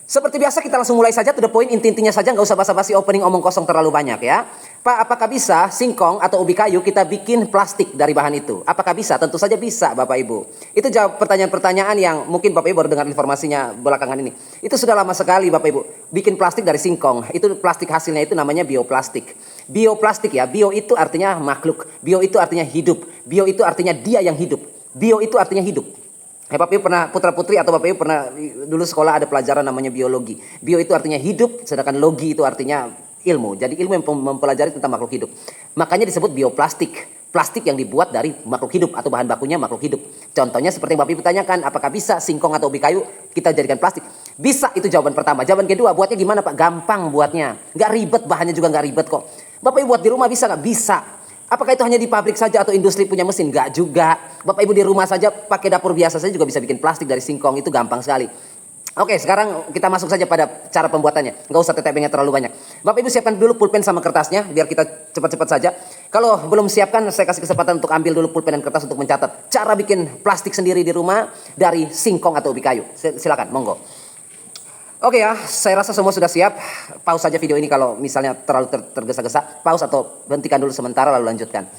Seperti biasa kita langsung mulai saja to the point, inti-intinya saja, nggak usah basa-basi opening omong kosong terlalu banyak ya. Pak, apakah bisa singkong atau ubi kayu kita bikin plastik dari bahan itu? Apakah bisa? Tentu saja bisa Bapak Ibu. Itu jawab pertanyaan-pertanyaan yang mungkin Bapak Ibu baru dengar informasinya belakangan ini. Itu sudah lama sekali Bapak Ibu. Bikin plastik dari singkong, itu plastik hasilnya itu namanya bioplastik. Bioplastik ya, bio itu artinya makhluk. Bio itu artinya hidup. Bio itu artinya dia yang hidup. Bio itu artinya hidup. Bapak Ibu pernah putra-putri atau Bapak Ibu pernah dulu sekolah ada pelajaran namanya biologi. Bio itu artinya hidup, sedangkan logi itu artinya ilmu. Jadi ilmu yang mempelajari tentang makhluk hidup. Makanya disebut bioplastik. Plastik yang dibuat dari makhluk hidup atau bahan bakunya makhluk hidup. Contohnya seperti yang Bapak Ibu tanyakan, apakah bisa singkong atau ubi kayu kita jadikan plastik? Bisa, itu jawaban pertama. Jawaban kedua, buatnya gimana Pak? Gampang buatnya. Nggak ribet, bahannya juga nggak ribet kok. Bapak Ibu buat di rumah bisa nggak? Bisa. Apakah itu hanya di pabrik saja atau industri punya mesin? Enggak juga. Bapak Ibu di rumah saja pakai dapur biasa saja juga bisa bikin plastik dari singkong. Itu gampang sekali. Oke, sekarang kita masuk saja pada cara pembuatannya. Nggak usah tetepengnya terlalu banyak. Bapak Ibu siapkan dulu pulpen sama kertasnya biar kita cepat-cepat saja. Kalau belum siapkan, saya kasih kesempatan untuk ambil dulu pulpen dan kertas untuk mencatat cara bikin plastik sendiri di rumah dari singkong atau ubi kayu. Silakan, monggo. Oke ya, saya rasa semua sudah siap. Pause saja video ini kalau misalnya terlalu tergesa-gesa. Pause atau hentikan dulu sementara lalu lanjutkan.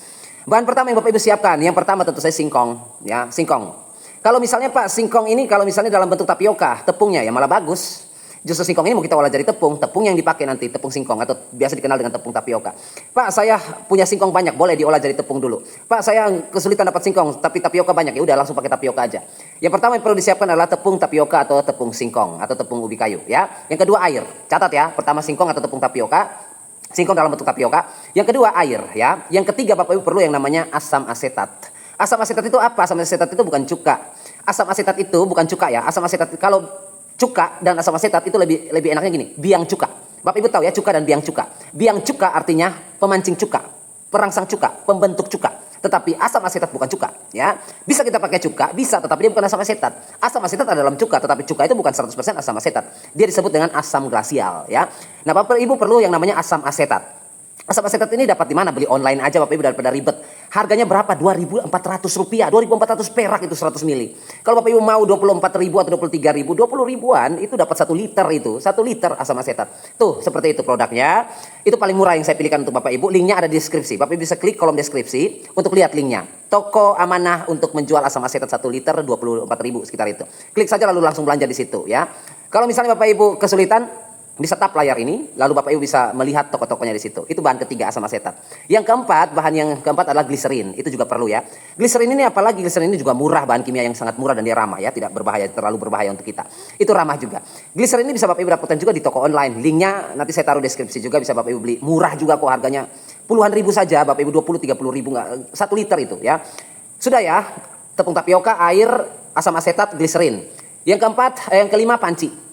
Bahan pertama yang Bapak Ibu siapkan, yang pertama tentu saja singkong. Ya, singkong. Kalau misalnya Pak, singkong ini kalau misalnya dalam bentuk tapioka, tepungnya ya malah bagus. Justru singkong ini mau kita olah jadi tepung yang dipakai nanti tepung singkong atau biasa dikenal dengan tepung tapioka. Pak, saya punya singkong banyak, boleh diolah jadi tepung dulu. Pak, saya kesulitan dapat singkong tapi tapioka banyak, ya udah langsung pakai tapioka aja. Yang pertama yang perlu disiapkan adalah tepung tapioka atau tepung singkong atau tepung ubi kayu ya. Yang kedua air. Catat ya, pertama singkong atau tepung tapioka. Singkong dalam bentuk tapioka. Yang kedua air ya. Yang ketiga Bapak Ibu perlu yang namanya asam asetat. Asam asetat itu apa? Asam asetat itu bukan cuka. Asam asetat itu bukan cuka ya. Asam asetat kalau cuka dan asam asetat itu lebih enaknya gini, biang cuka. Bapak Ibu tahu ya cuka dan biang cuka. Biang cuka artinya pemancing cuka, perangsang cuka, pembentuk cuka. Tetapi asam asetat bukan cuka, ya. Bisa kita pakai cuka, bisa, tetapi dia bukan asam asetat. Asam asetat ada dalam cuka, tetapi cuka itu bukan 100% asam asetat. Dia disebut dengan asam glasial, ya. Nah, Bapak Ibu perlu yang namanya asam asetat. Asam asetat ini dapat di mana? Beli online aja Bapak Ibu daripada ribet. Harganya berapa? Rp2.400. 2.400 perak itu 100 mili. Kalau Bapak Ibu mau 24.000 atau 23.000, 20 ribuan itu dapat 1 liter itu. 1 liter asam asetat. Tuh, seperti itu produknya. Itu paling murah yang saya pilihkan untuk Bapak Ibu. Linknya ada di deskripsi. Bapak Ibu bisa klik kolom deskripsi untuk lihat linknya. Toko amanah untuk menjual asam asetat 1 liter 24.000 sekitar itu. Klik saja lalu langsung belanja di situ ya. Kalau misalnya Bapak Ibu kesulitan, bisa tap layar ini, lalu Bapak Ibu bisa melihat toko-tokonya di situ. Itu bahan ketiga asam asetat. Yang keempat, bahan yang keempat adalah gliserin. Itu juga perlu ya. Gliserin ini apalagi gliserin ini juga murah, bahan kimia yang sangat murah dan dia ramah ya, tidak berbahaya, terlalu berbahaya untuk kita. Itu ramah juga. Gliserin ini bisa Bapak Ibu dapatkan juga di toko online. Linknya nanti saya taruh deskripsi juga, bisa Bapak Ibu beli. Murah juga kok harganya. Puluhan ribu saja, Bapak Ibu 20-30 ribu, nggak 1 liter itu ya. Sudah ya, tepung tapioka, air, asam asetat, gliserin. Yang keempat, yang kelima panci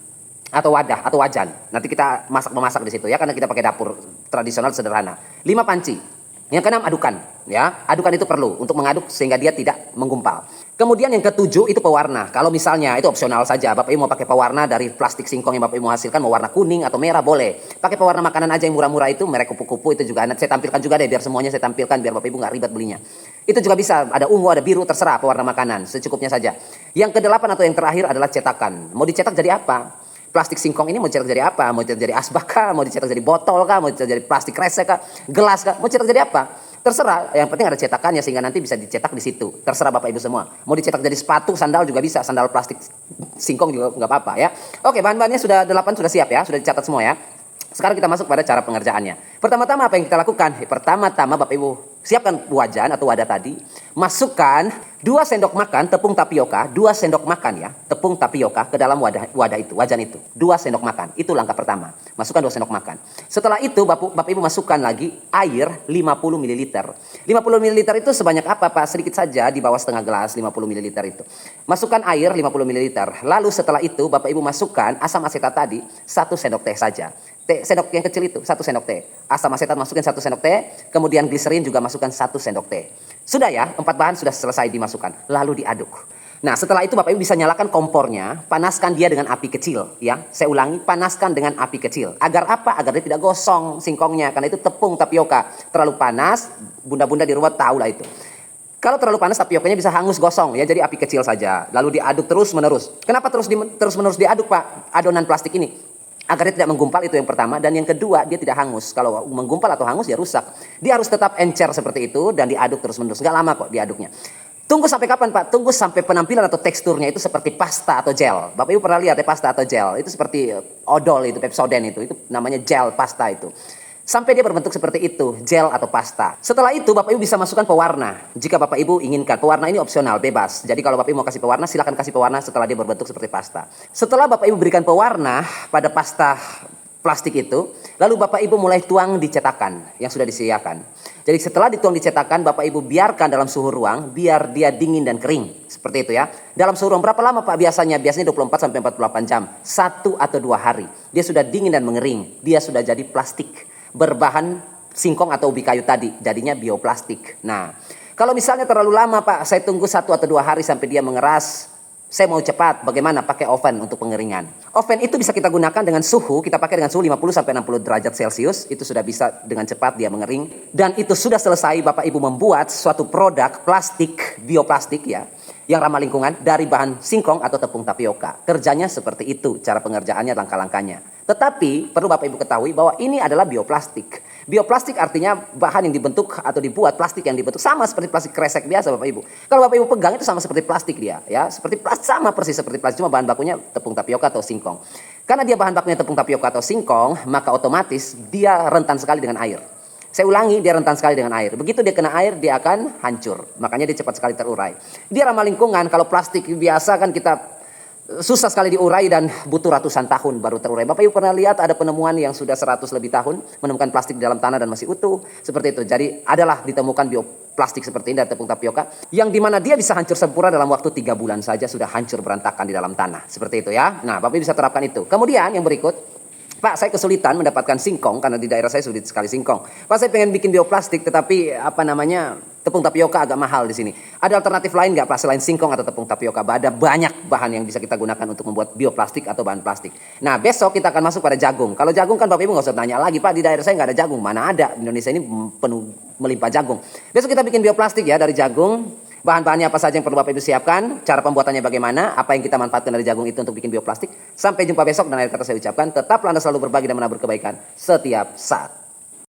atau wadah atau wajan. Nanti kita memasak di situ ya, karena kita pakai dapur tradisional sederhana. 5 panci. Yang keenam adukan ya. Adukan itu perlu untuk mengaduk sehingga dia tidak menggumpal. Kemudian yang ketujuh itu pewarna. Kalau misalnya itu opsional saja, Bapak Ibu mau pakai pewarna dari plastik singkong yang Bapak Ibu mau hasilkan, mau warna kuning atau merah boleh. Pakai pewarna makanan aja yang murah-murah itu, merek kupu-kupu itu juga saya tampilkan juga deh, biar semuanya saya tampilkan biar Bapak Ibu nggak ribet belinya. Itu juga bisa, ada ungu, ada biru, terserah pewarna makanan, secukupnya saja. Yang kedelapan atau yang terakhir adalah cetakan. Mau dicetak jadi apa? Plastik singkong ini mau cetak jadi apa? Mau cetak jadi asbak kah? Mau dicetak jadi botol kah? Mau dicetak jadi plastik kresek kah? Gelas kah? Mau cetak jadi apa? Terserah, yang penting ada cetakannya sehingga nanti bisa dicetak di situ. Terserah Bapak Ibu semua. Mau dicetak jadi sepatu, sandal juga bisa, sandal plastik singkong juga nggak apa-apa ya. Oke, bahan-bahannya sudah 8 sudah siap ya, sudah dicatat semua ya. Sekarang kita masuk pada cara pengerjaannya. Pertama-tama apa yang kita lakukan? Pertama-tama Bapak Ibu siapkan wajan atau wadah tadi. Masukkan 2 sendok makan tepung tapioka, 2 sendok makan ya, tepung tapioka ke dalam wadah itu, wajan itu. 2 sendok makan. Itu langkah pertama. Masukkan 2 sendok makan. Setelah itu Bapak Ibu masukkan lagi air 50 ml. 50 ml itu sebanyak apa Pak? Sedikit saja, di bawah setengah gelas 50 ml itu. Masukkan air 50 ml. Lalu setelah itu Bapak Ibu masukkan asam asetat tadi 1 sendok teh saja. Sendok yang kecil itu 1 sendok teh. Asam asetat masukin 1 sendok teh, kemudian gliserin juga masukkan 1 sendok teh. Sudah ya, 4 bahan sudah selesai dimasukkan, lalu diaduk. Nah, setelah itu Bapak Ibu bisa nyalakan kompornya, panaskan dia dengan api kecil ya. Saya ulangi, panaskan dengan api kecil. Agar apa? Agar dia tidak gosong singkongnya, karena itu tepung tapioka. Terlalu panas, bunda-bunda di rumah tahu lah itu. Kalau terlalu panas tapiokanya bisa hangus gosong ya, jadi api kecil saja. Lalu diaduk terus menerus. Kenapa terus menerus diaduk Pak adonan plastik ini? Agar dia tidak menggumpal, itu yang pertama. Dan yang kedua, dia tidak hangus. Kalau menggumpal atau hangus, dia rusak. Dia harus tetap encer seperti itu dan diaduk terus menerus. Nggak lama kok diaduknya. Tunggu sampai kapan Pak? Tunggu sampai penampilan atau teksturnya itu seperti pasta atau gel. Bapak Ibu pernah lihat ya pasta atau gel? Itu seperti odol itu, Pepsodent itu namanya gel pasta itu. Sampai dia berbentuk seperti itu, gel atau pasta. Setelah itu Bapak Ibu bisa masukkan pewarna. Jika Bapak Ibu inginkan, pewarna ini opsional, bebas. Jadi kalau Bapak Ibu mau kasih pewarna, silakan kasih pewarna setelah dia berbentuk seperti pasta. Setelah Bapak Ibu berikan pewarna pada pasta plastik itu, lalu Bapak Ibu mulai tuang di cetakan yang sudah disediakan. Jadi setelah dituang di cetakan, Bapak Ibu biarkan dalam suhu ruang, biar dia dingin dan kering. Seperti itu ya. Dalam suhu ruang berapa lama Pak biasanya? Biasanya 24 sampai 48 jam. 1 atau 2 hari. Dia sudah dingin dan mengering. Dia sudah jadi plastik. Berbahan singkong atau ubi kayu tadi. Jadinya bioplastik. Nah, kalau misalnya terlalu lama Pak, saya tunggu 1 atau 2 hari sampai dia mengeras. Saya mau cepat, bagaimana? Pakai oven untuk pengeringan. Oven itu bisa kita gunakan dengan suhu, kita pakai dengan suhu 50 sampai 60 derajat Celcius, itu sudah bisa dengan cepat dia mengering. Dan itu sudah selesai Bapak Ibu membuat suatu produk plastik, bioplastik ya, yang ramah lingkungan dari bahan singkong atau tepung tapioka. Kerjanya seperti itu, cara pengerjaannya, langkah-langkahnya. Tetapi perlu Bapak Ibu ketahui bahwa ini adalah bioplastik. Bioplastik artinya bahan yang dibentuk atau dibuat plastik yang dibentuk sama seperti plastik kresek biasa Bapak Ibu. Kalau Bapak Ibu pegang itu sama seperti plastik dia, ya, seperti plastik, sama persis seperti plastik, cuma bahan bakunya tepung tapioka atau singkong. Karena dia bahan bakunya tepung tapioka atau singkong, maka otomatis dia rentan sekali dengan air. Saya ulangi, dia rentan sekali dengan air. Begitu dia kena air, dia akan hancur. Makanya dia cepat sekali terurai. Dia ramah lingkungan. Kalau plastik biasa kan kita susah sekali diurai dan butuh ratusan tahun baru terurai. Bapak Ibu pernah lihat ada penemuan yang sudah 100 lebih tahun menemukan plastik di dalam tanah dan masih utuh seperti itu. Jadi adalah ditemukan bioplastik seperti ini dari tepung tapioka yang dimana dia bisa hancur sempurna dalam waktu 3 bulan saja sudah hancur berantakan di dalam tanah seperti itu ya. Nah, Bapak Ibu bisa terapkan itu. Kemudian yang berikut, Pak, saya kesulitan mendapatkan singkong karena di daerah saya sulit sekali singkong. Pak, saya pengen bikin bioplastik tetapi tepung tapioka agak mahal di sini. Ada alternatif lain nggak Pak selain singkong atau tepung tapioka? Ada banyak bahan yang bisa kita gunakan untuk membuat bioplastik atau bahan plastik. Nah, besok kita akan masuk pada jagung. Kalau jagung kan Bapak Ibu nggak usah tanya lagi, Pak, di daerah saya nggak ada jagung. Mana ada? Di Indonesia ini penuh melimpah jagung. Besok kita bikin bioplastik ya dari jagung. Bahan-bahannya apa saja yang perlu Bapak Ibu siapkan, cara pembuatannya bagaimana, apa yang kita manfaatkan dari jagung itu untuk bikin bioplastik. Sampai jumpa besok dan akhir kata saya ucapkan, tetaplah Anda selalu berbagi dan menabur kebaikan setiap saat.